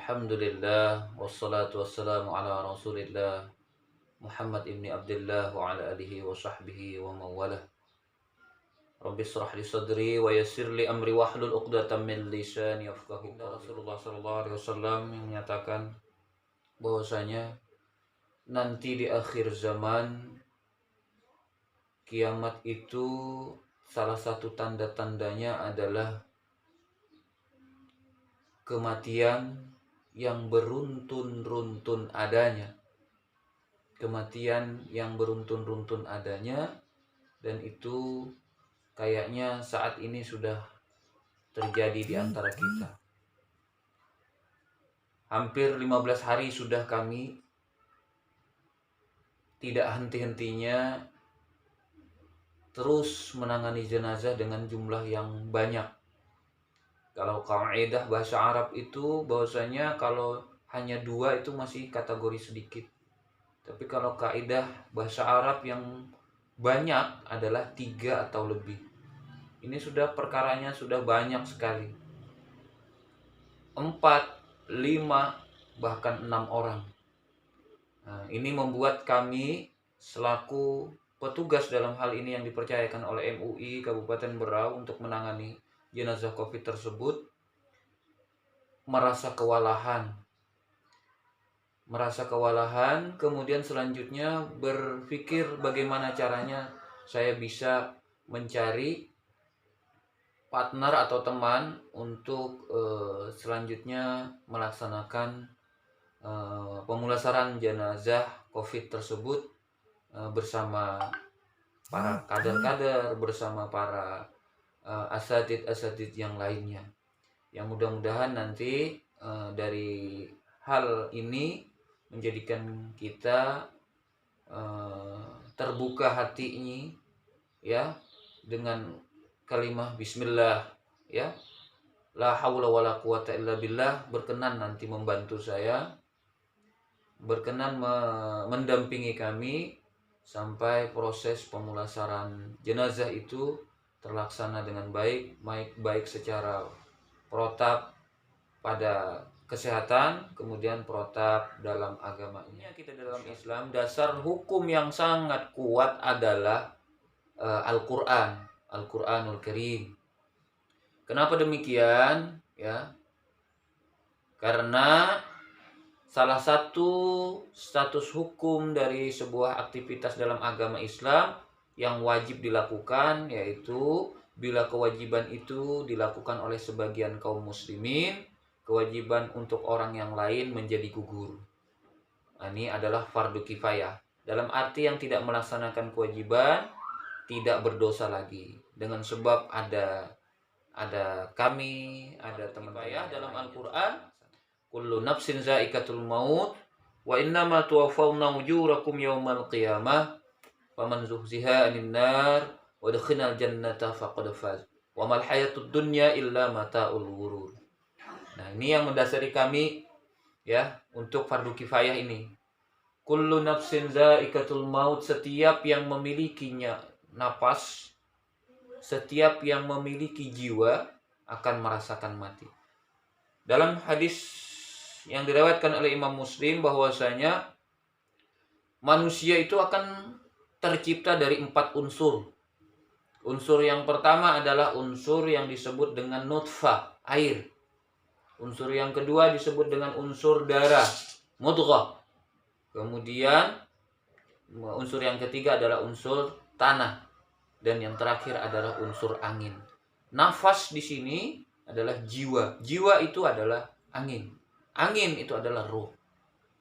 Alhamdulillah wassalatu wassalamu ala Rasulillah Muhammad ibni Abdullah wa ala alihi wa sahbihi wa mawalah. Rabbi shrah li sadri wa yassir li amri wahlul 'uqdatam min lisani yafqahu qawli. Rasulullah sallallahu alaihi wasallam yang menyatakan bahwasanya nanti di akhir zaman kiamat itu salah satu tanda-tandanya adalah kematian yang beruntun-runtun adanya. Kematian yang beruntun-runtun adanya, dan itu kayaknya saat ini sudah terjadi di antara kita. Hampir 15 hari sudah kami tidak henti-hentinya terus menangani jenazah dengan jumlah yang banyak. Kalau kaidah bahasa Arab itu bahwasanya kalau hanya 2 itu masih kategori sedikit. Tapi kalau kaidah bahasa Arab yang banyak adalah 3 atau lebih. Ini sudah perkaranya sudah banyak sekali. 4, 5, bahkan 6 orang. Nah, ini membuat kami selaku petugas dalam hal ini yang dipercayakan oleh MUI Kabupaten Berau untuk menangani jenazah COVID tersebut merasa kewalahan, kemudian selanjutnya berpikir bagaimana caranya saya bisa mencari partner atau teman untuk selanjutnya melaksanakan pemulasaran jenazah COVID tersebut bersama para kader-kader, bersama para asatid yang lainnya. Yang mudah-mudahan nanti dari hal ini menjadikan kita terbuka hatinya ya, dengan kalimah bismillah ya, la haula wala quwata illa billah, berkenan nanti membantu saya, berkenan mendampingi kami sampai proses pemulasaran jenazah itu terlaksana dengan baik secara protap pada kesehatan, kemudian protap dalam agamanya. Kita dalam Islam, dasar hukum yang sangat kuat adalah Al-Qur'anul Karim. Kenapa demikian? Ya, karena salah satu status hukum dari sebuah aktivitas dalam agama Islam yang wajib dilakukan, yaitu bila kewajiban itu dilakukan oleh sebagian kaum muslimin, kewajiban untuk orang yang lain menjadi gugur. Nah, ini adalah fardu kifayah. Dalam arti yang tidak melaksanakan kewajiban tidak berdosa lagi. Dengan sebab ada kami, ada teman-teman dalam Al-Qur'an, kullu nafsin za'iqatul maut wa innama tuwaffawna ujurakum yaumal qiyamah faman zuhziha 'anil nar wa dakhalal jannata faqad faz wa mal hayatud dunya illa mata'ul ghurur. Nah, ini yang mendasari kami ya untuk fardu kifayah ini. Kullu nafsin za'iqatul maut, setiap yang memiliki napas, setiap yang memiliki jiwa akan merasakan mati. Dalam hadis yang diriwayatkan oleh Imam Muslim bahwasanya manusia itu akan tercipta dari 4 unsur. Unsur yang pertama adalah unsur yang disebut dengan nutfah, air. Unsur yang kedua disebut dengan unsur darah, mudghah. Kemudian unsur yang ketiga adalah unsur tanah, dan yang terakhir adalah unsur angin. Nafas di sini adalah jiwa. Jiwa itu adalah angin. Angin itu adalah ruh.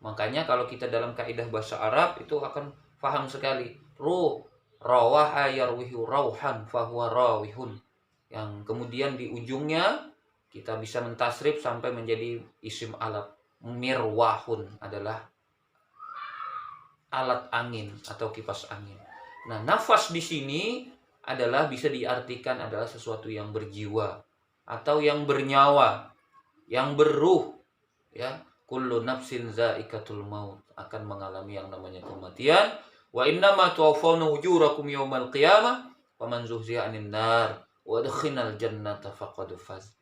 Makanya kalau kita dalam kaidah bahasa Arab itu akan paham sekali. Ruh, rawaha yarwihu rauhan fahuwa rawihun. Yang kemudian di ujungnya kita bisa mentasrif sampai menjadi isim alat. Mirwahun adalah alat angin atau kipas angin. Nah, nafas di sini adalah bisa diartikan adalah sesuatu yang berjiwa atau yang bernyawa, yang berruh ya. Kullu nafsin za'iqatul maut, akan mengalami yang namanya kematian. Wa innama tuwaffawna ujurakum yaumal qiyamah faman zuhziha 'anil nar wa dakhalal jannata faqad faz.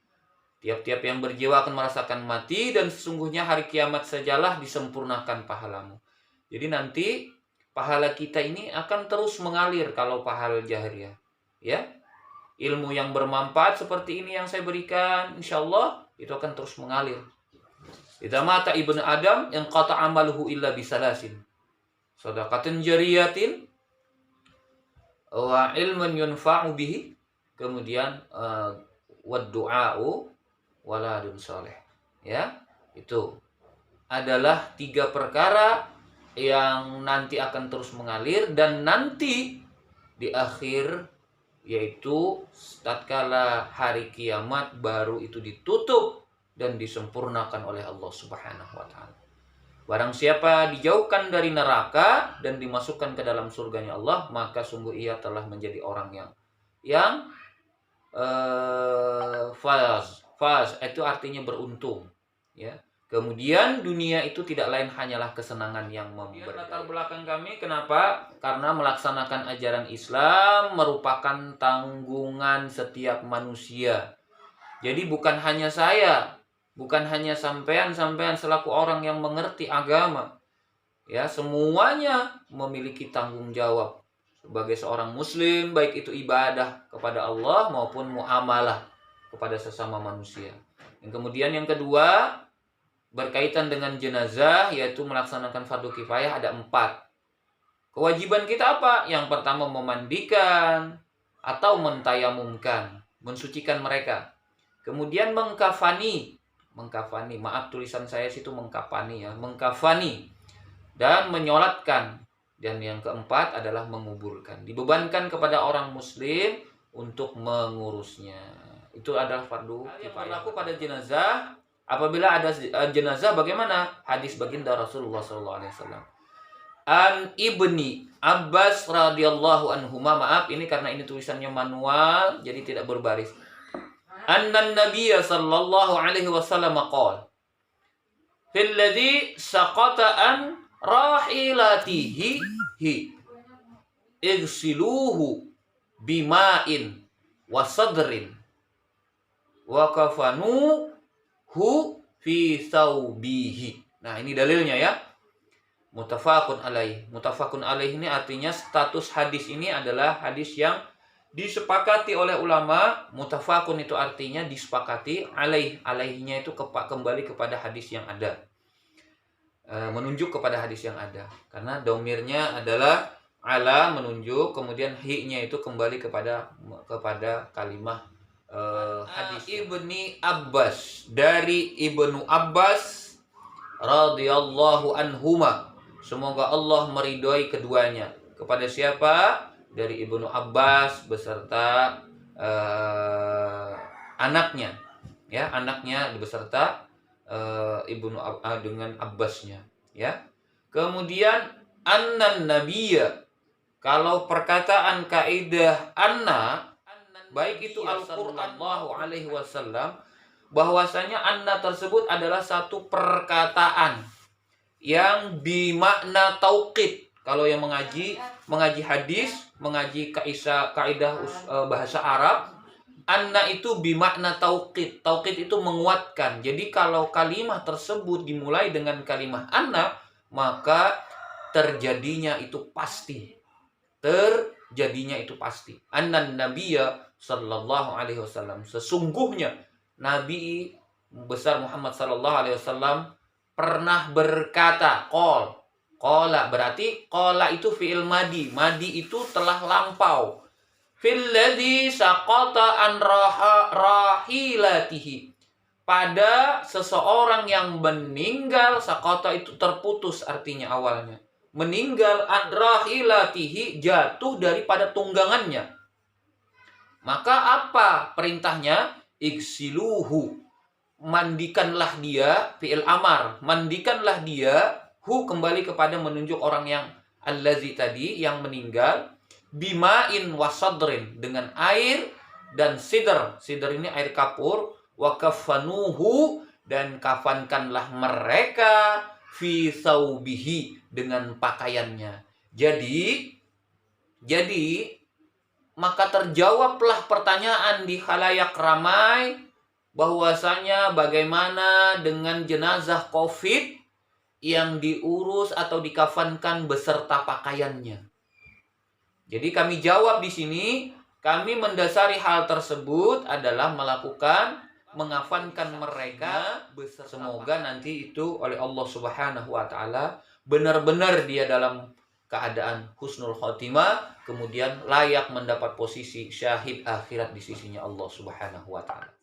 Tiap-tiap yang berjiwa akan merasakan mati, dan sesungguhnya hari kiamat sajalah disempurnakan pahalamu. Jadi nanti pahala kita ini akan terus mengalir kalau pahala jahriyah. Ya, ilmu yang bermanfaat seperti ini yang saya berikan, insya Allah itu akan terus mengalir. Idza mata ibnu Adam yang qata amaluhu illa bisalasin. Shadaqatin jariyatin wa ilmun yunfa'u bihi, kemudian wad du'a'u waladun soleh. Ya, itu adalah 3 perkara yang nanti akan terus mengalir, dan nanti di akhir, yaitu tatkala hari kiamat, baru itu ditutup dan disempurnakan oleh Allah Subhanahu wa taala. Barang siapa dijauhkan dari neraka dan dimasukkan ke dalam surganya Allah, maka sungguh ia telah menjadi orang yang faz itu artinya beruntung, ya. Kemudian dunia itu tidak lain hanyalah kesenangan yang memberi. Latar belakang kami kenapa? Karena melaksanakan ajaran Islam merupakan tanggungan setiap manusia. Jadi bukan hanya saya, bukan hanya sampean selaku orang yang mengerti agama. Ya, semuanya memiliki tanggung jawab sebagai seorang muslim, baik itu ibadah kepada Allah maupun muamalah kepada sesama manusia. Yang kemudian yang kedua, berkaitan dengan jenazah, yaitu melaksanakan fardu kifayah, ada 4. Kewajiban kita apa? Yang pertama, memandikan atau mentayamumkan, mensucikan mereka. Kemudian mengkafani, maaf tulisan saya situ mengkafani ya, mengkafani, dan menyolatkan. Dan yang keempat adalah menguburkan, dibebankan kepada orang muslim untuk mengurusnya. Itu adalah fardu kifayah. Berlaku pada jenazah. Apabila ada jenazah, bagaimana? Hadis baginda Rasulullah SAW. An ibni Abbas radhiyallahu anhuma, maaf ini karena ini tulisannya manual, jadi tidak berbaris. Anna Nabiyya sallallahu alaihi wasallam qala fil ladzi saqata an rahilatihi igsiluhu bima'in wa sadrin wa kafanu fi thawbihi. Nah, ini dalilnya ya. Muttafaqun alaih. Muttafaqun alaih ini artinya status hadis ini adalah hadis yang disepakati oleh ulama. Muttafaqun itu artinya disepakati, alaihnya itu kembali kepada hadis yang ada. Menunjuk kepada hadis yang ada. Karena domirnya adalah ala, menunjuk, kemudian hi-nya itu kembali kepada kalimah hadis Ibni Abbas, dari Ibnu Abbas radhiyallahu anhuma, semoga Allah meridhoi keduanya. Kepada siapa? Dari Ibnu Abbas beserta anaknya, ya, anaknya beserta dengan Abbasnya, ya. Kemudian annan nabiyya, kalau perkataan kaidah anna, baik itu Al-Quran alaihi wasallam, bahwasanya anna tersebut adalah satu perkataan yang bimakna tauqid. Kalau yang mengaji hadis, mengaji kaidah bahasa Arab, anna itu bimakna tauqid. Tauqid itu menguatkan. Jadi kalau kalimat tersebut dimulai dengan kalimat anna, maka terjadinya itu pasti. Annan nabiyya sallallahu alaihi wasallam, sesungguhnya Nabi besar Muhammad sallallahu alaihi wasallam pernah berkata, qala berarti qala itu fi'il madi itu telah lampau. Fil ladzi saqata an rahilatihi, pada seseorang yang meninggal. Saqata itu terputus artinya awalnya. Meninggal, an rahilatihi, jatuh daripada tunggangannya. Maka apa perintahnya? Igsiluhu, mandikanlah dia, fi'il amar, mandikanlah dia, kembali kepada menunjuk orang yang allazi tadi, yang meninggal, bima'in wasadrin, dengan air dan sidr ini air kapur, wa kafanuhu, dan kafankanlah mereka, fi thawbihi, dengan pakaiannya. Jadi maka terjawablah pertanyaan di khalayak ramai, bahwasanya bagaimana dengan jenazah COVID yang diurus atau dikafankan beserta pakaiannya. Jadi kami jawab di sini, kami mendasari hal tersebut adalah mengafankan mereka beserta semoga nanti itu oleh Allah Subhanahu wa taala benar-benar dia dalam keadaan husnul khotimah, kemudian layak mendapat posisi syahid akhirat di sisinya Allah Subhanahu wa taala.